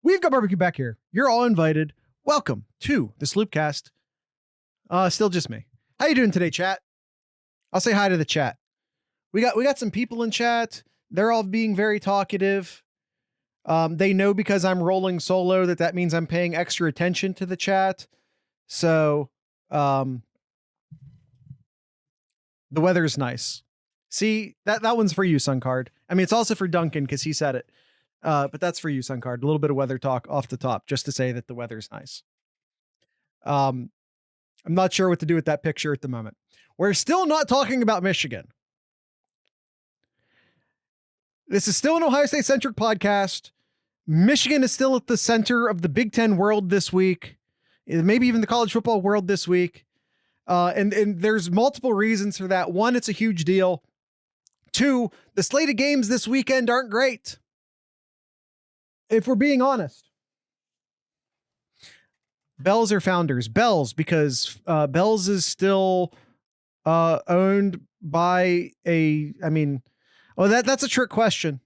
We've got barbecue back here. You're all invited. Welcome to the SlooPcast. Still just me. How you doing today, chat? I'll say hi to the chat. We got some people in chat. They're all being very talkative. They know because I'm rolling solo that means I'm paying extra attention to the chat. So, the weather's nice. See, that one's for you, Suncard. I mean, it's also for Duncan because he said it. But that's for you, Suncard. A little bit of weather talk off the top, just to say that the weather's nice. I'm not sure what to do with that picture at the moment. We're still not talking about Michigan. This is still an Ohio State centric podcast. Michigan is still at the center of the Big Ten world this week, maybe even the college football world this week. And there's multiple reasons for that. One, it's a huge deal. Two, the slate of games this weekend aren't great. If we're being honest. Bells or Founders? Bells, because Bells is still owned by that's a trick question.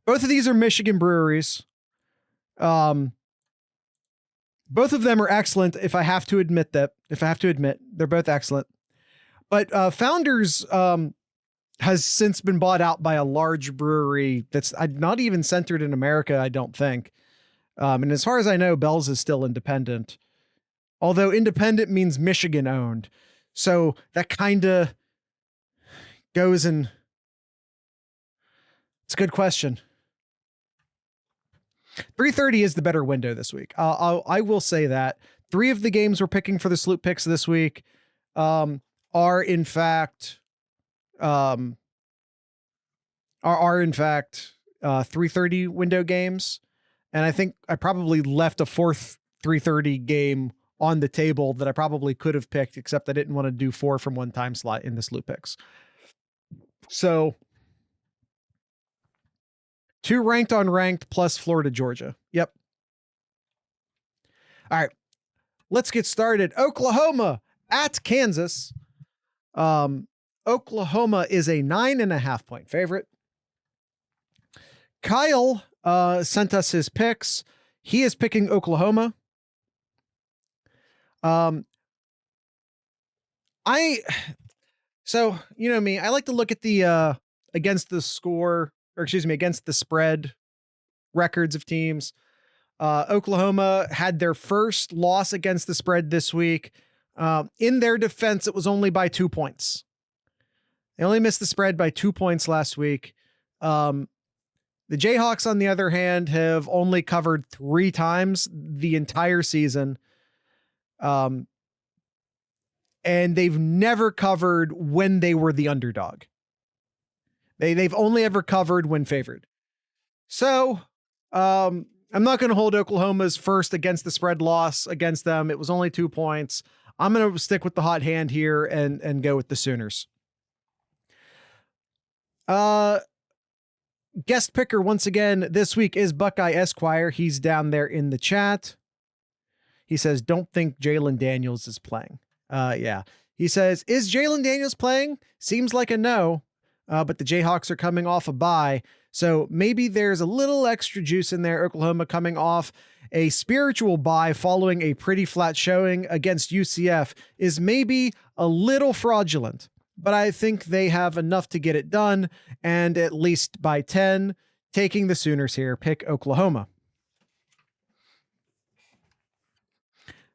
Both of these are Michigan breweries. Both of them are excellent. If I have to admit, they're both excellent. But Founders has since been bought out by a large brewery that's not even centered in America, I don't think. And as far as I know, Bell's is still independent. Although independent means Michigan owned. So that kind of goes in. It's a good question. 3:30 is the better window this week. I will say that 3 of the games we're picking for the SlooPicks this week are in fact 3:30 window games. And I think I probably left a fourth 3:30 game on the table that I probably could have picked, except I didn't want to do 4 from one time slot in the SlooPicks. So 2 ranked on ranked plus Florida, Georgia. Yep. All right, let's get started. Oklahoma at Kansas. Oklahoma is a 9.5 point favorite. Kyle sent us his picks. He is picking Oklahoma. So you know me, I like to look at the against the spread records of teams. Oklahoma had their first loss against the spread this week. In their defense, it was only by 2 points. They only missed the spread by 2 points last week. The Jayhawks, on the other hand, have only covered 3 times the entire season. And they've never covered when they were the underdog. They've only ever covered when favored. So, I'm not going to hold Oklahoma's first against the spread loss against them. It was only 2 points. I'm going to stick with the hot hand here and go with the Sooners. Guest picker once again this week is Buckeye Esquire. He's down there in the chat. He says, don't think Jalen Daniels is playing. Yeah. He says, is Jalen Daniels playing? Seems like a no. But the Jayhawks are coming off a bye. So maybe there's a little extra juice in there. Oklahoma coming off a spiritual bye following a pretty flat showing against UCF is maybe a little fraudulent, but I think they have enough to get it done. And at least by 10, taking the Sooners here, pick Oklahoma.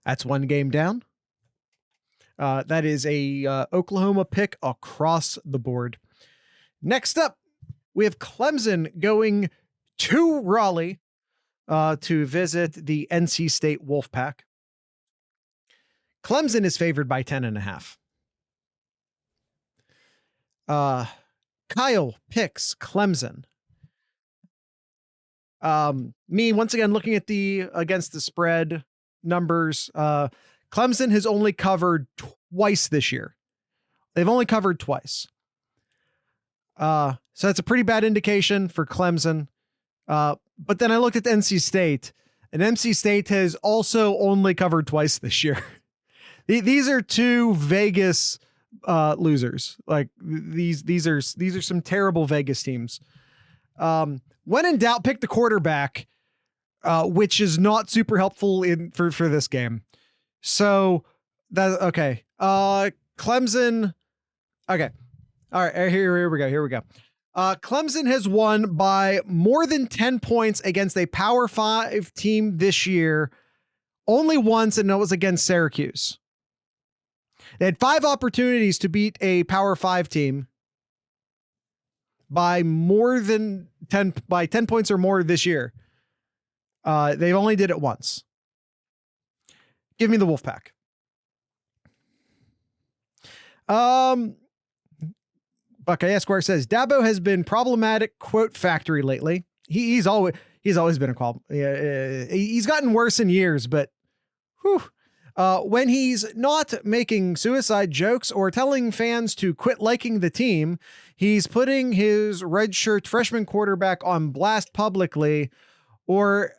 That's one game down. That is a Oklahoma pick across the board. Next up, we have Clemson going to Raleigh to visit the NC State Wolfpack. Clemson is favored by 10.5. Kyle picks Clemson. Me, once again, looking at the against the spread numbers, Clemson has only covered twice this year. They've only covered twice. So that's a pretty bad indication for Clemson. But then I looked at NC State, and NC State has also only covered twice this year. These are 2 Vegas losers. Like these are some terrible Vegas teams. When in doubt, pick the quarterback. which is not super helpful for this game. So that okay. Clemson. Okay. All right. Here we go. Clemson has won by more than 10 points against a Power 5 team this year, only once, and that was against Syracuse. They had 5 opportunities to beat a Power 5 team by more than 10 points or more this year. They only did it once. Give me the Wolfpack. Buckeye Esquire says Dabo has been problematic quote factory lately. He's always been a call. He's gotten worse in years, but whew. When he's not making suicide jokes or telling fans to quit liking the team, he's putting his redshirt freshman quarterback on blast publicly, or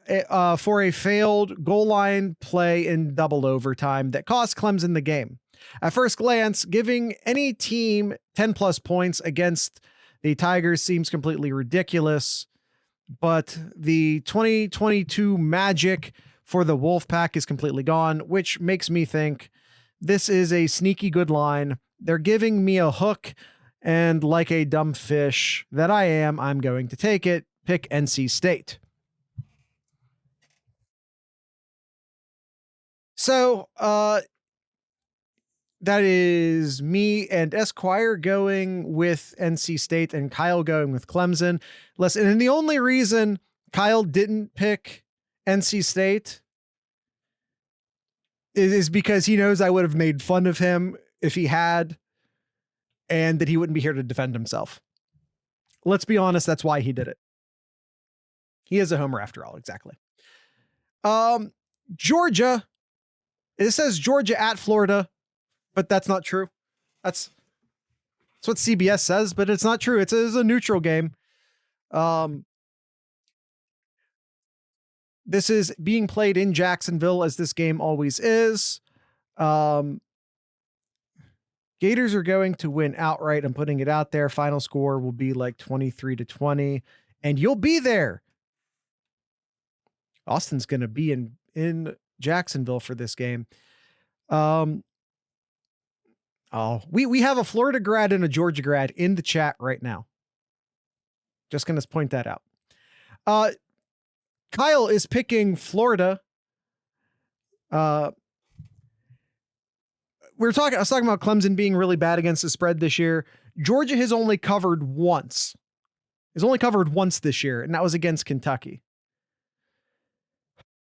for a failed goal line play in double overtime that cost Clemson the game. At first glance, giving any team 10 plus points against the Tigers seems completely ridiculous, but the 2022 magic for the Wolfpack is completely gone, which makes me think this is a sneaky good line. They're giving me a hook, and like a dumb fish that I am, I'm going to take it. Pick NC State. So, that is me and Esquire going with NC State and Kyle going with Clemson. Listen, and the only reason Kyle didn't pick NC State is because he knows I would have made fun of him if he had, and that he wouldn't be here to defend himself. Let's be honest, that's why he did it. He is a homer after all, exactly. Georgia. It says Georgia at Florida, but that's not true. That's what CBS says, but it's not true. It's a neutral game. This is being played in Jacksonville, as this game always is. Gators are going to win outright. I'm putting it out there. Final score will be like 23-20, and you'll be there. Austin's going to be in Jacksonville for this game. We have a Florida grad and a Georgia grad in the chat right now. Just going to point that out. Kyle is picking Florida. I was talking about Clemson being really bad against the spread this year. Georgia has only covered once. This year, and that was against Kentucky.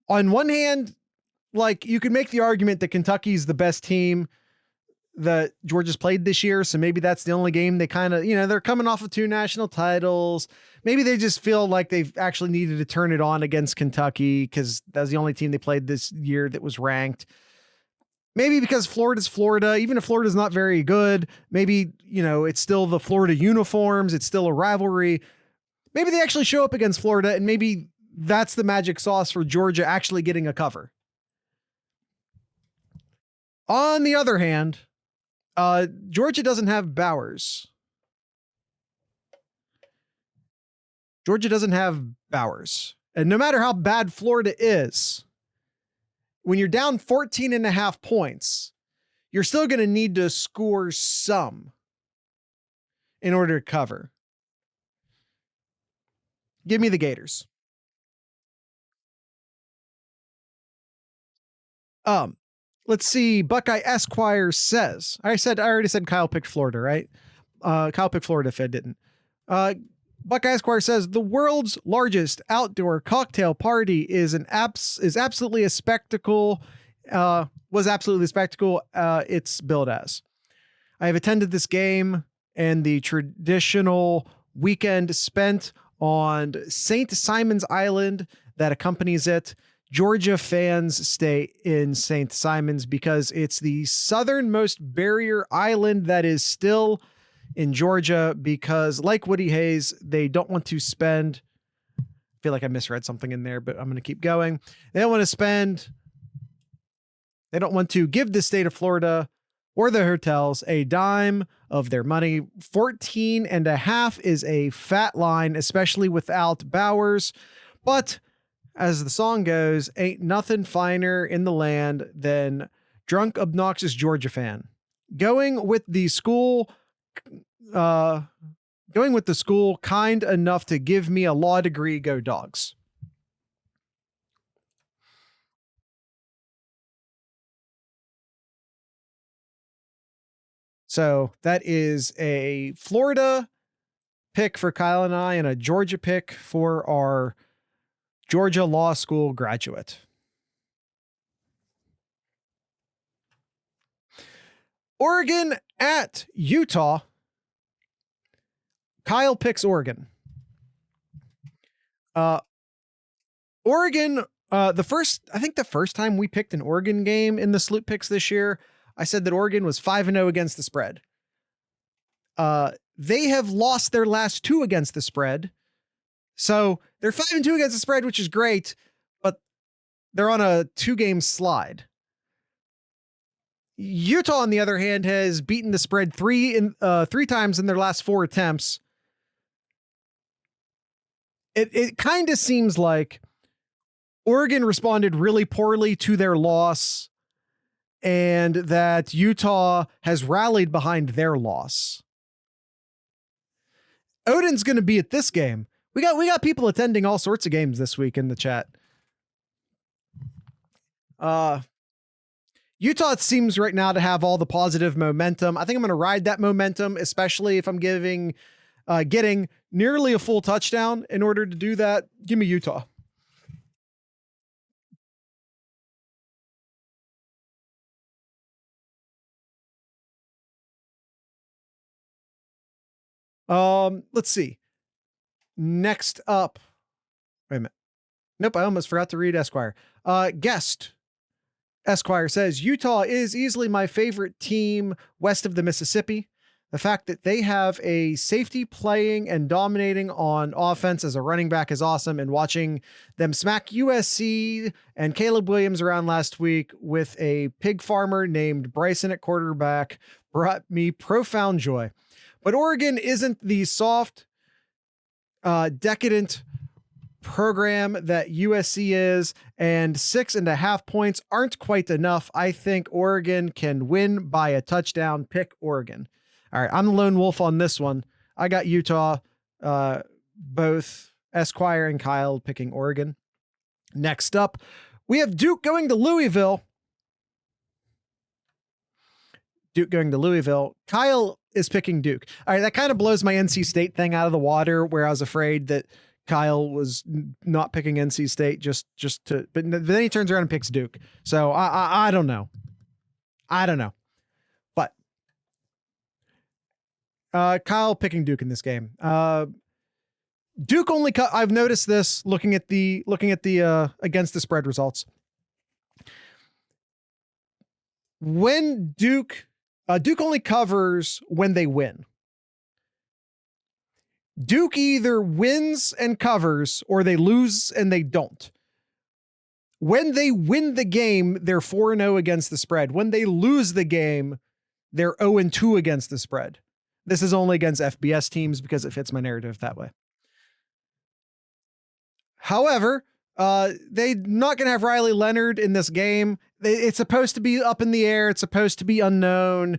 On one hand, like, you could make the argument that Kentucky's the best team that Georgia's played this year, so maybe that's the only game they kind of, they're coming off of 2 national titles. Maybe they just feel like they've actually needed to turn it on against Kentucky because that's the only team they played this year that was ranked. Maybe because Florida's Florida, even if Florida's not very good, maybe, it's still the Florida uniforms. It's still a rivalry. Maybe they actually show up against Florida, and maybe that's the magic sauce for Georgia actually getting a cover. On the other hand, Georgia doesn't have Bowers. And no matter how bad Florida is, when you're down 14.5 points, you're still going to need to score some in order to cover. Give me the Gators. Let's see. Buckeye Esquire says, I already said Kyle picked Florida, right? Kyle picked Florida if I didn't. Buckeye Esquire says the world's largest outdoor cocktail party is absolutely a spectacle. Was absolutely a spectacle. It's billed as. I have attended this game and the traditional weekend spent on St. Simon's Island that accompanies it. Georgia fans stay in St. Simon's because it's the southernmost barrier island that is still in Georgia, because like Woody Hayes, they don't want to spend, I feel like I misread something in there, but I'm going to keep going. They don't want to give the state of Florida or the hotels a dime of their money. 14.5 is a fat line, especially without Bowers. But as the song goes, ain't nothing finer in the land than drunk, obnoxious Georgia fan. Going with the school kind enough to give me a law degree. Go Dogs. So that is a Florida pick for Kyle and I and a Georgia pick for our Georgia Law School graduate. Oregon at Utah. Kyle picks Oregon. Oregon, the first time we picked an Oregon game in the SlooPicks this year, I said that Oregon was 5-0 against the spread. They have lost their last 2 against the spread. So they're 5-2 against the spread, which is great, but they're on a 2-game slide. Utah, on the other hand, has beaten the spread 3 times in their last 4 attempts. It kind of seems like Oregon responded really poorly to their loss, and that Utah has rallied behind their loss. Odin's going to be at this game. We got people attending all sorts of games this week in the chat. Utah seems right now to have all the positive momentum. I think I'm going to ride that momentum, especially if I'm getting nearly a full touchdown. In order to do that, give me Utah. Let's see. Next up. Wait a minute. Nope, I almost forgot to read Esquire. Guest Esquire says, Utah is easily my favorite team west of the Mississippi. The fact that they have a safety playing and dominating on offense as a running back is awesome. And watching them smack USC and Caleb Williams around last week with a pig farmer named Bryson at quarterback brought me profound joy. But Oregon isn't the soft, decadent program that USC is, and 6.5 points aren't quite enough. I think Oregon can win by a touchdown. Pick Oregon. All right, I'm the lone wolf on this one. I got Utah, both Esquire and Kyle picking Oregon. Next up, we have Duke going to Louisville. Kyle is picking Duke. All right, that kind of blows my NC State thing out of the water, where I was afraid that Kyle was not picking NC State but then he turns around and picks Duke. So I don't know. But Kyle picking Duke in this game. Duke only I've noticed this looking at the against the spread results. When Duke only covers when they win. Duke either wins and covers, or they lose and they don't. When they win the game, they're 4-0 against the spread. When they lose the game, they're 0-2 against the spread. This is only against FBS teams because it fits my narrative that way. However, they're not going to have Riley Leonard in this game. It's supposed to be up in the air. It's supposed to be unknown.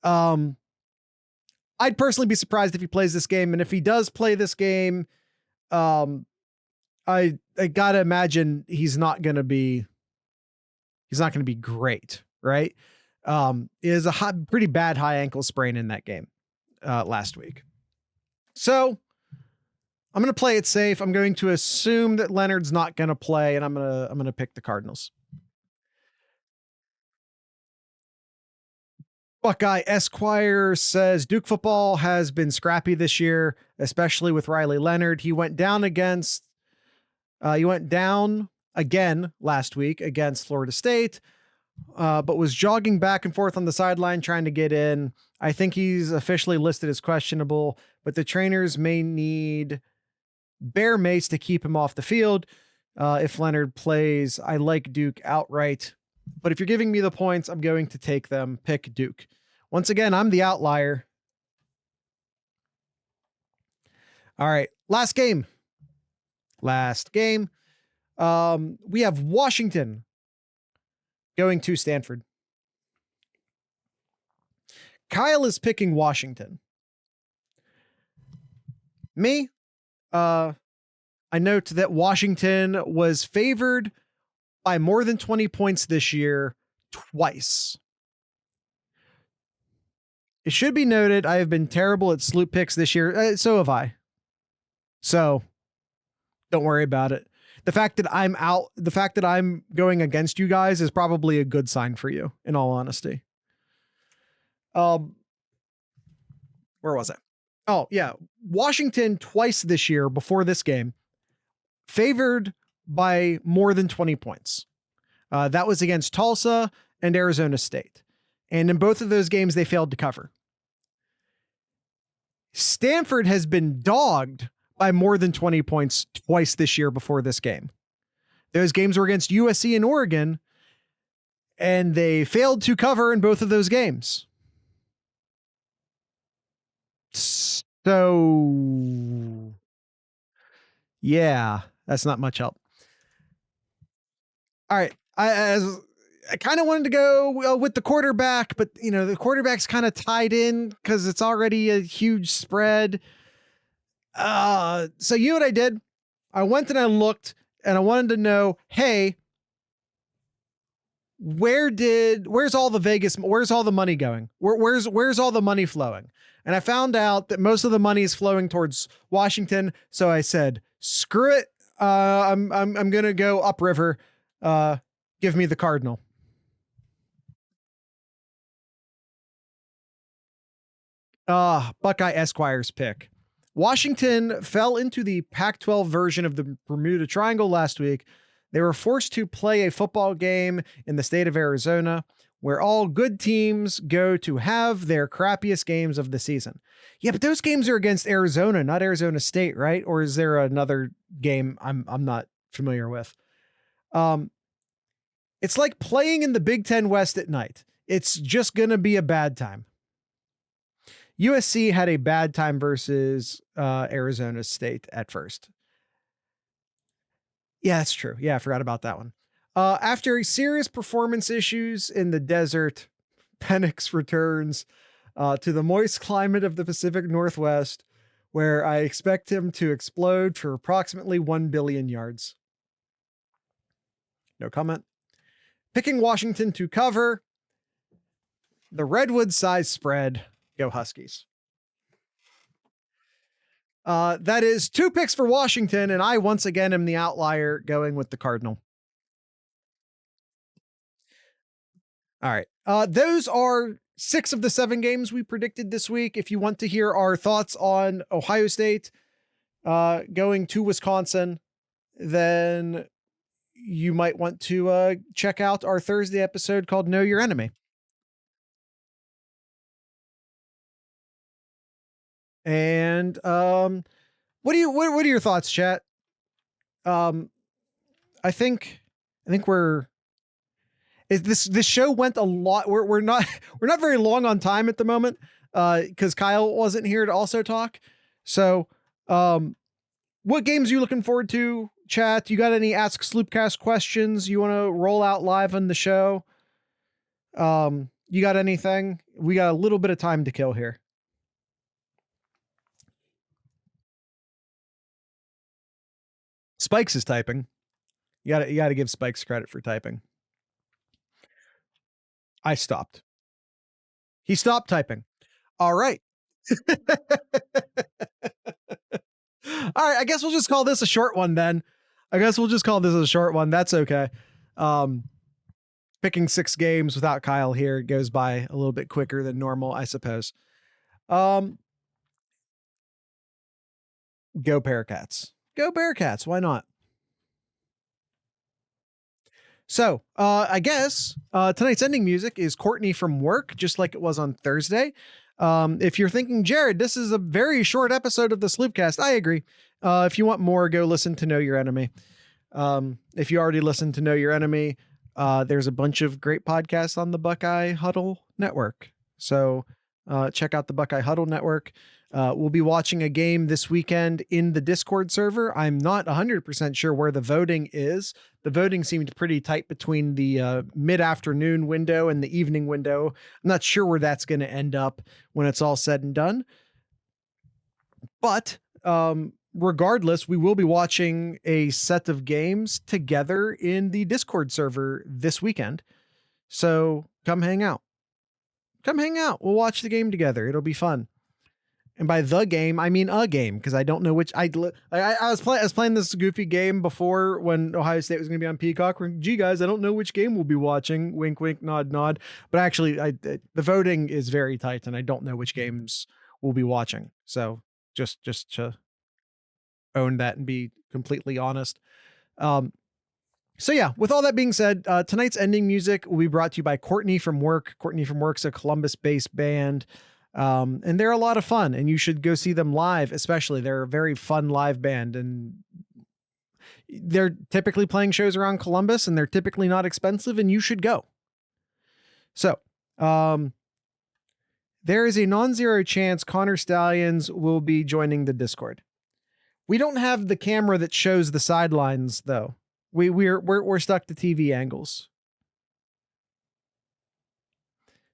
I'd personally be surprised if he plays this game. And if he does play this game, I gotta imagine he's not going to be great. Right. Is a pretty bad high ankle sprain in that game last week. So I'm going to play it safe. I'm going to assume that Leonard's not going to play, and I'm going to pick the Cardinals. Buckeye Esquire says Duke football has been scrappy this year, especially with Riley Leonard. He went down again last week against Florida State, but was jogging back and forth on the sideline trying to get in. I think he's officially listed as questionable, but the trainers may need bear mace to keep him off the field. If Leonard plays, I like Duke outright. But if you're giving me the points, I'm going to take them. Pick Duke. Once again, I'm the outlier. All right. Last game. We have Washington going to Stanford. Kyle is picking Washington. Me, I note that Washington was favored by more than 20 points this year twice. It should be noted, I have been terrible at SlooPicks this year. So have I. So don't worry about it. The fact that I'm going against you guys is probably a good sign for you, in all honesty. Where was I? Oh, yeah. Washington twice this year before this game favored by more than 20 points. That was against Tulsa and Arizona State. And in both of those games, they failed to cover. Stanford has been dogged by more than 20 points twice this year before this game. Those games were against USC and Oregon, and they failed to cover in both of those games. So, yeah, that's not much help. All right. I kind of wanted to go with the quarterback, but the quarterback's kind of tied in because it's already a huge spread. So you know what I did? I went and I looked and I wanted to know, hey, where's all the money going? Where's all the money flowing? And I found out that most of the money is flowing towards Washington. So I said, screw it. I'm going to go upriver. Give me the Cardinal. Buckeye Esquire's pick. Washington fell into the Pac-12 version of the Bermuda Triangle last week. They were forced to play a football game in the state of Arizona, where all good teams go to have their crappiest games of the season. Yeah, but those games are against Arizona, not Arizona State, right? Or is there another game I'm not familiar with? It's like playing in the Big Ten West at night. It's just going to be a bad time. USC had a bad time versus Arizona State at first. Yeah, that's true. Yeah, I forgot about that one. After serious performance issues in the desert, Penix returns to the moist climate of the Pacific Northwest, where I expect him to explode for approximately 1 billion yards. No comment. Picking Washington to cover the Redwood size spread. Go Huskies. That is 2 picks for Washington, and I once again am the outlier going with the Cardinal. All right. Those are 6 of the 7 games we predicted this week. If you want to hear our thoughts on Ohio State going to Wisconsin, then you might want to check out our Thursday episode called Know Your Enemy. And what are your thoughts, chat? I think this show went a lot. We're not very long on time at the moment because Kyle wasn't here to also talk. So what games are you looking forward to, chat? You got any Ask Sloopcast questions you want to roll out live on the show? You got anything? We got a little bit of time to kill here. Spikes is typing. You got to give Spikes credit for typing. I stopped. He stopped typing. All right. All right. I guess we'll just call this a short one then. That's okay. Picking 6 games without Kyle here goes by a little bit quicker than normal, I suppose. Go Bearcats. Go Bearcats. Why not? So, I guess tonight's ending music is Courtney from Work, just like it was on Thursday. If you're thinking, Jared, this is a very short episode of the Sloopcast, I agree. If you want more, go listen to Know Your Enemy. If you already listened to Know Your Enemy, there's a bunch of great podcasts on the Buckeye Huddle network. So check out the Buckeye Huddle Network. We'll be watching a game this weekend in the Discord server. I'm not 100% sure where the voting is. The voting seemed pretty tight between the mid-afternoon window and the evening window. I'm not sure where that's going to end up when it's all said and done. But regardless, we will be watching a set of games together in the Discord server this weekend. So come hang out. Come hang out. We'll watch the game together. It'll be fun. And by the game, I mean a game, because I don't know which. I was playing this goofy game before when Ohio State was going to be on Peacock. Gee, guys, I don't know which game we'll be watching. Wink, wink, nod, nod. But actually, the voting is very tight, and I don't know which games we'll be watching. So just to own that and be completely honest. So yeah, with all that being said, tonight's ending music will be brought to you by Courtney from Work. Courtney from Work's a Columbus-based band. And they're a lot of fun, and you should go see them live, especially. They're a very fun live band, and they're typically playing shows around Columbus, and they're typically not expensive, and you should go. So, there is a non-zero chance Connor Stallions will be joining the Discord. We don't have the camera that shows the sidelines, though. We're stuck to TV angles.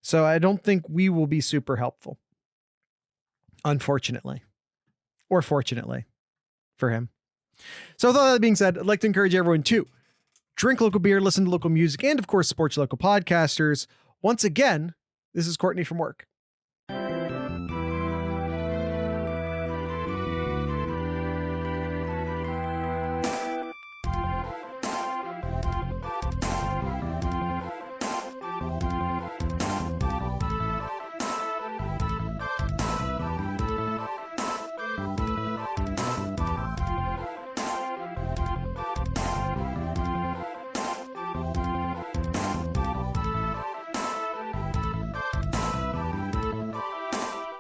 So I don't think we will be super helpful, unfortunately, or fortunately for him. So with all that being said, I'd like to encourage everyone to drink local beer, listen to local music, and of course, support your local podcasters. Once again, this is Courtney from Work.